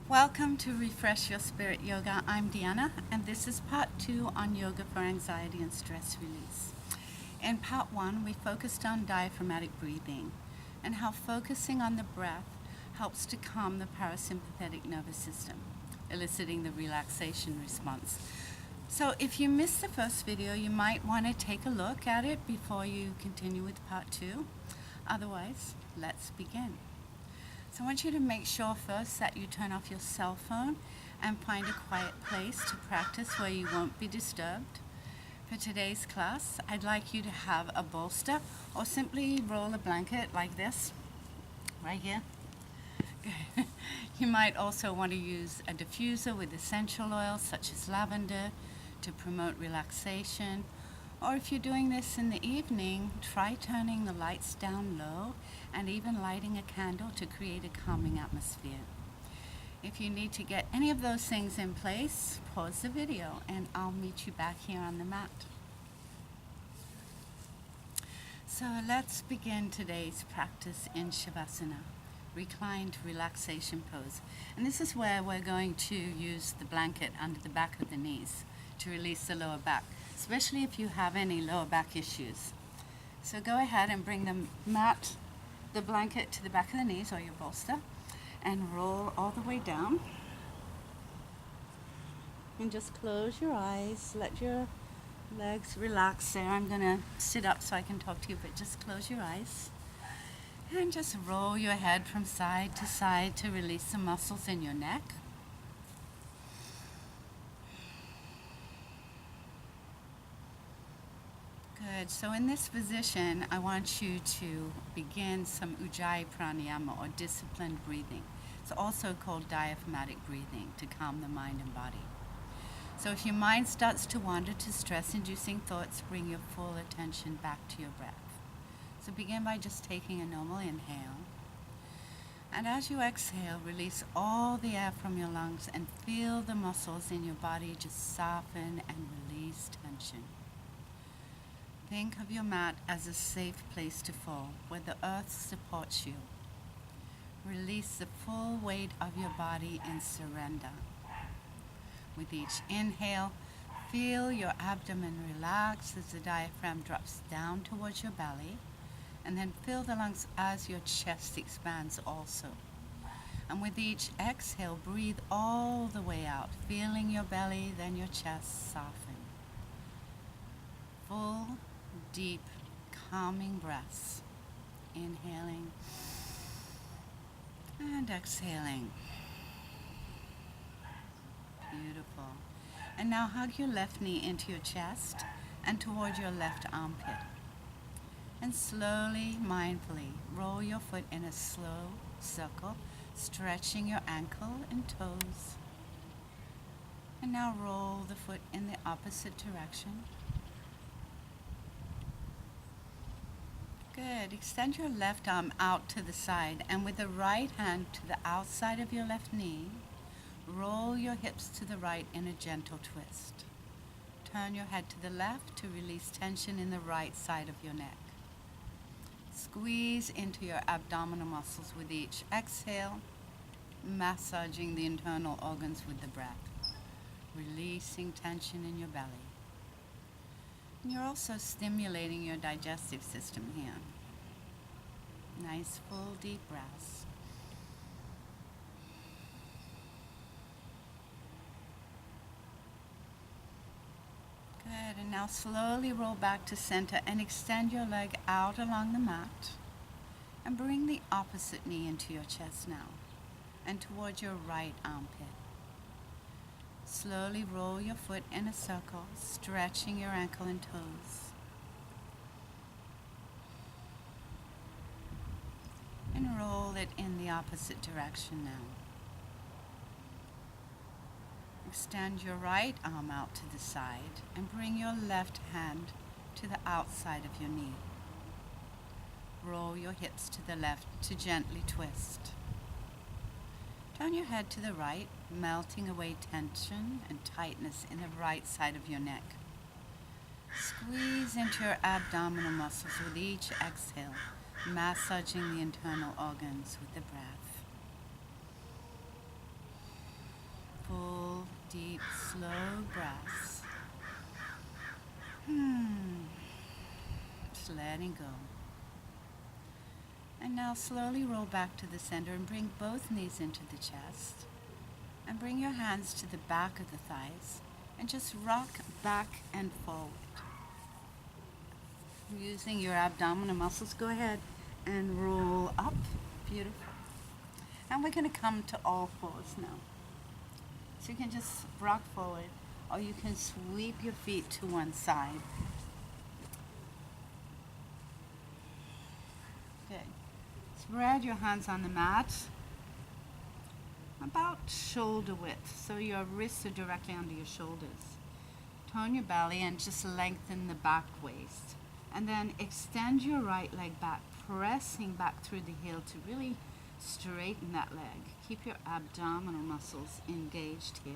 Welcome to Refresh Your Spirit Yoga. I'm Deanna, and this is part 2 on yoga for anxiety and stress release. In part 1, we focused on diaphragmatic breathing and how focusing on the breath helps to calm the parasympathetic nervous system, eliciting the relaxation response. So if you missed the first video, you might want to take a look at it before you continue with part 2. Otherwise, let's begin. So I want you to make sure first that you turn off your cell phone and find a quiet place to practice where you won't be disturbed. For today's class, I'd like you to have a bolster or simply roll a blanket like this, right here. You might also want to use a diffuser with essential oils such as lavender to promote relaxation. Or if you're doing this in the evening, try turning the lights down low and even lighting a candle to create a calming atmosphere. If you need to get any of those things in place, pause the video and I'll meet you back here on the mat. So let's begin today's practice in Shavasana, reclined relaxation pose. And this is where we're going to use the blanket under the back of the knees to release the lower back, especially if you have any lower back issues. So go ahead and bring the blanket to the back of the knees or your bolster and roll all the way down. And just close your eyes, let your legs relax there. I'm gonna sit up so I can talk to you, but just close your eyes. And just roll your head from side to side to release the muscles in your neck. Good. So in this position, I want you to begin some Ujjay Pranayama or disciplined breathing. It's also called diaphragmatic breathing to calm the mind and body. So if your mind starts to wander to stress-inducing thoughts, bring your full attention back to your breath. So begin by just taking a normal inhale. And as you exhale, release all the air from your lungs and feel the muscles in your body just soften and release tension. Think of your mat as a safe place to fall, where the earth supports you. Release the full weight of your body in surrender. With each inhale, feel your abdomen relax as the diaphragm drops down towards your belly, and then fill the lungs as your chest expands also. And with each exhale, breathe all the way out, feeling your belly, then your chest soften. Full, deep, calming breaths. Inhaling and exhaling. Beautiful. And now hug your left knee into your chest and toward your left armpit. And slowly, mindfully, roll your foot in a slow circle, stretching your ankle and toes. And now roll the foot in the opposite direction. Good. Extend your left arm out to the side, and with the right hand to the outside of your left knee, roll your hips to the right in a gentle twist. Turn your head to the left to release tension in the right side of your neck. Squeeze into your abdominal muscles with each exhale, massaging the internal organs with the breath, releasing tension in your belly. And you're also stimulating your digestive system here. Nice, full, deep breaths. Good, and now slowly roll back to center and extend your leg out along the mat. And bring the opposite knee into your chest now and towards your right armpit. Slowly roll your foot in a circle, stretching your ankle and toes. And roll it in the opposite direction now. Extend your right arm out to the side and bring your left hand to the outside of your knee. Roll your hips to the left to gently twist. Turn your head to the right, melting away tension and tightness in the right side of your neck. Squeeze into your abdominal muscles with each exhale, massaging the internal organs with the breath. Full, deep, slow breaths. Just letting go. And now slowly roll back to the center and bring both knees into the chest. And bring your hands to the back of the thighs and just rock back and forward. Using your abdominal muscles, go ahead and roll up. Beautiful. And we're going to come to all fours now. So you can just rock forward, or you can sweep your feet to one side. Good. Spread your hands on the mat, about shoulder width, so your wrists are directly under your shoulders. Tone your belly and just lengthen the back waist. And then extend your right leg back, pressing back through the heel to really straighten that leg. Keep your abdominal muscles engaged here.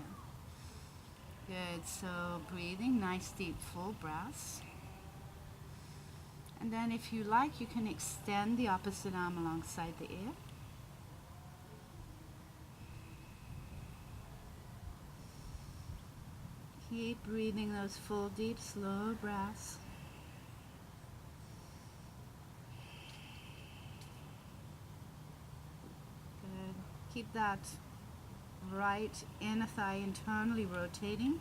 Good, so breathing, nice deep full breaths. And then if you like, you can extend the opposite arm alongside the ear. Keep breathing those full, deep, slow breaths. Good. Keep that right inner thigh internally rotating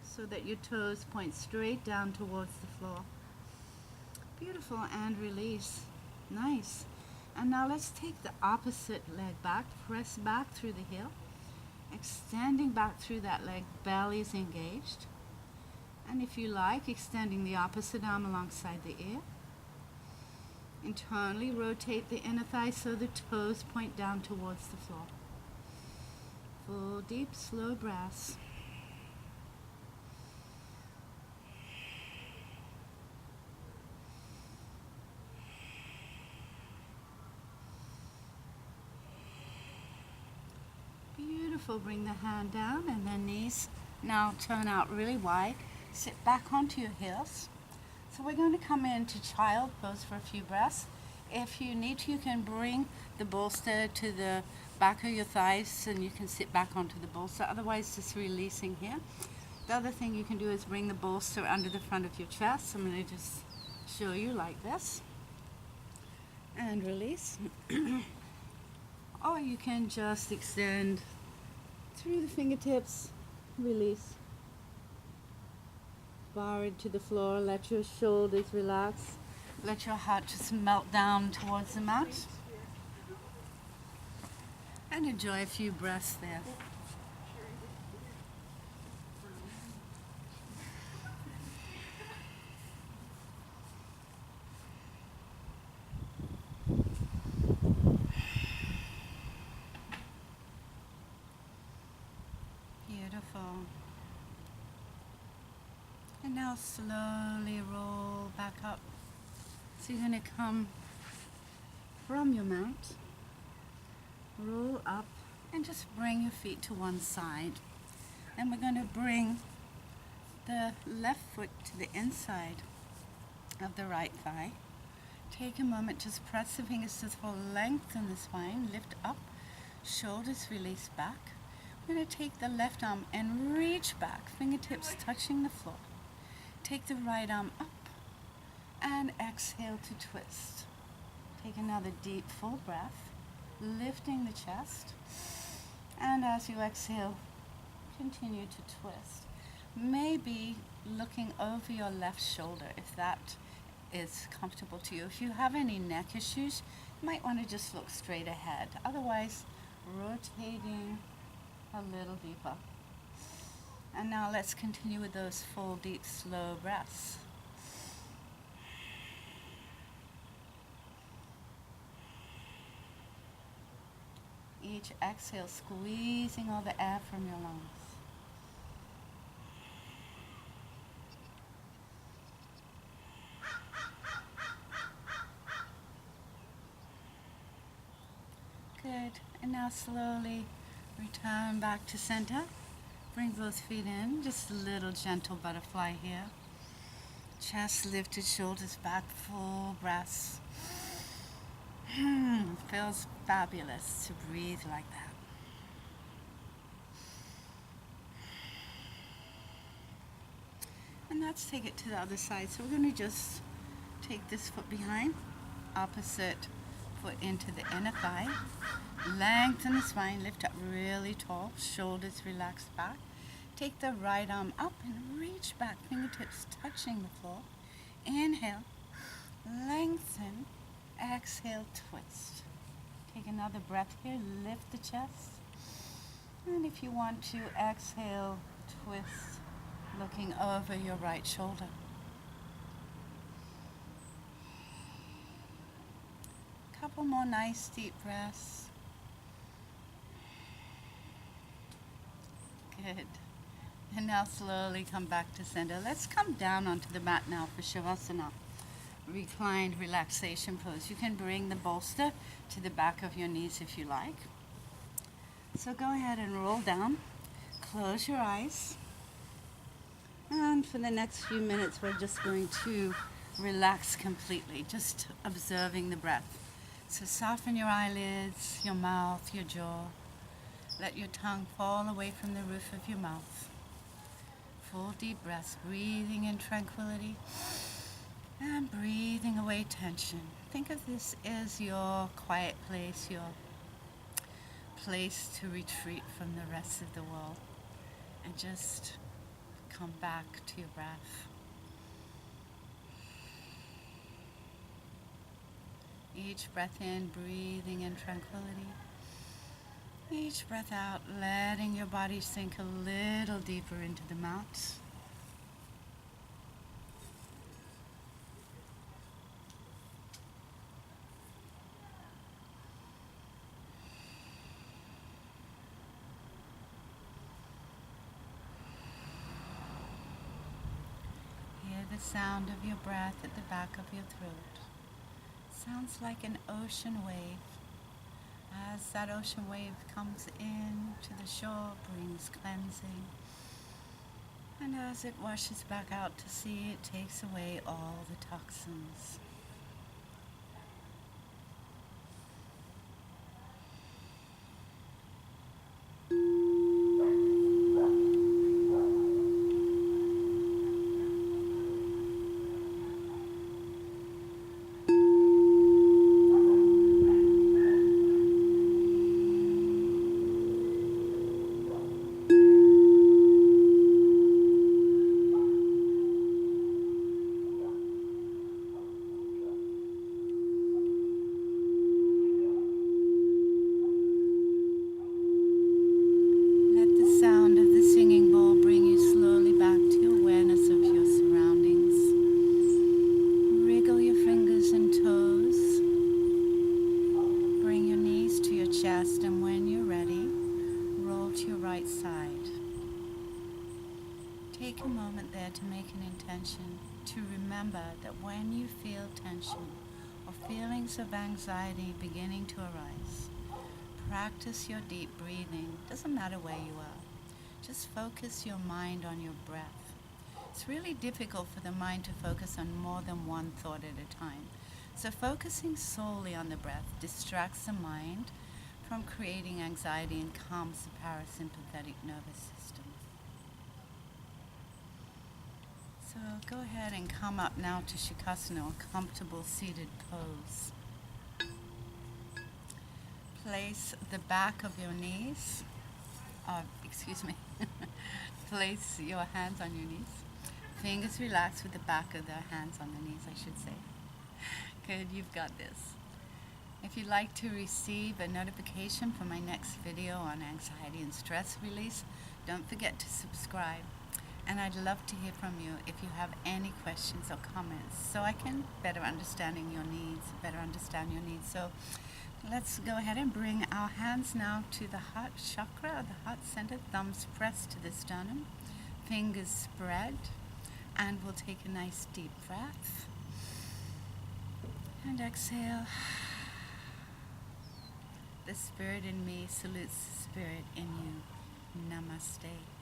so that your toes point straight down towards the floor. Beautiful, and release. Nice. And now let's take the opposite leg back, press back through the heel. Extending back through that leg, belly is engaged. And if you like, extending the opposite arm alongside the ear. Internally rotate the inner thigh so the toes point down towards the floor. Full, deep, slow breaths. Beautiful. Bring the hand down and the knees now turn out really wide. Sit back onto your heels. So we're going to come into child pose for a few breaths. If you need to, you can bring the bolster to the back of your thighs and you can sit back onto the bolster. Otherwise, just releasing here. The other thing you can do is bring the bolster under the front of your chest. I'm going to just show you like this. And release. Or you can just extend through the fingertips, release. Forward to the floor, let your shoulders relax. Let your heart just melt down towards the mat. And enjoy a few breaths there. Beautiful. And now slowly roll back up. So you're going to come from your mat, roll up, and just bring your feet to one side. Then we're going to bring the left foot to the inside of the right thigh. Take a moment, just press the fingers to the floor, lengthen the spine, lift up, shoulders release back. We're going to take the left arm and reach back, fingertips touching the floor. Take the right arm up and exhale to twist. Take another deep full breath, lifting the chest. And as you exhale, continue to twist. Maybe looking over your left shoulder if that is comfortable to you. If you have any neck issues, you might want to just look straight ahead. Otherwise, rotating a little deeper. And now let's continue with those full, deep, slow breaths. Each exhale, squeezing all the air from your lungs. Good. And now slowly return back to center. Bring both feet in. Just a little gentle butterfly here. Chest lifted, shoulders back, full breaths. Feels fabulous to breathe like that. let's take it to the other side. So we're going to just take this foot behind, opposite foot into the inner thigh. Lengthen the spine, lift up really tall, shoulders relaxed back. Take the right arm up and reach back, fingertips touching the floor. Inhale, lengthen, exhale, twist. Take another breath here, lift the chest. And if you want to, exhale, twist, looking over your right shoulder. Couple more nice deep breaths. Good. And now slowly come back to center. Let's come down onto the mat now for Shavasana. Reclined relaxation pose. You can bring the bolster to the back of your knees if you like. So go ahead and roll down. Close your eyes. And for the next few minutes, we're just going to relax completely, just observing the breath. So soften your eyelids, your mouth, your jaw. Let your tongue fall away from the roof of your mouth. Full deep breaths, breathing in tranquility and breathing away tension. Think of this as your quiet place, your place to retreat from the rest of the world, and just come back to your breath. Each breath in, breathing in tranquility. Each breath out, letting your body sink a little deeper into the mat. Hear the sound of your breath at the back of your throat. Sounds like an ocean wave. As that ocean wave comes in to the shore, brings cleansing. And as it washes back out to sea, it takes away all the toxins. And when you're ready, roll to your right side. Take a moment there to make an intention to remember that when you feel tension or feelings of anxiety beginning to arise, practice your deep breathing. Doesn't matter where you are. Just focus your mind on your breath. It's really difficult for the mind to focus on more than one thought at a time. So focusing solely on the breath distracts the mind from creating anxiety and calms the parasympathetic nervous system. So go ahead and come up now to Shavasana, a comfortable seated pose. Place the back of your knees, place your hands on your knees. Fingers relaxed with the back of the hands on the knees, I should say. Good, you've got this. If you'd like to receive a notification for my next video on anxiety and stress release, don't forget to subscribe. And I'd love to hear from you if you have any questions or comments, so I can better understand your needs. So let's go ahead and bring our hands now to the heart chakra, the heart center, thumbs pressed to the sternum, fingers spread, and we'll take a nice deep breath. And exhale. The spirit in me salutes the spirit in you. Namaste.